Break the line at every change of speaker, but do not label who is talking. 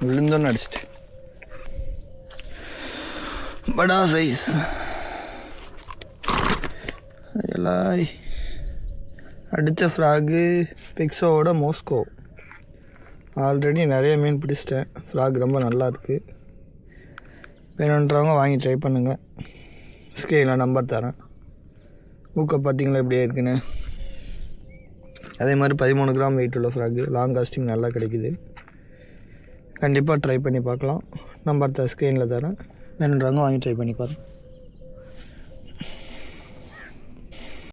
விழுந்தோன்னு அடிச்சிட்டு படா சைஸ் எல்லாம் அடித்த ஃப்ராகு பிக்ஸோட மோஸ்கோ. ஆல்ரெடி நிறைய மீன் பிடிச்சிட்டேன். ஃப்ராக் ரொம்ப நல்லா இருக்குது. வேணுன்றவங்க வாங்கி ட்ரை பண்ணுங்கள். ஸ்கேலில் நம்பர் தரேன். ஊக்க பார்த்தீங்களா எப்படியே இருக்குன்னு. அதே மாதிரி 13 கிராம் வெயிட் உள்ள ஃப்ராக்கு. லாங் காஸ்டிங் நல்லா கிடைக்குது. கண்டிப்பாக ட்ரை பண்ணி பார்க்கலாம். நம்பர் ஸ்க்ரீனில் தரேன். வேணுன்றவங்க வாங்கி ட்ரை பண்ணி பாருங்கள்.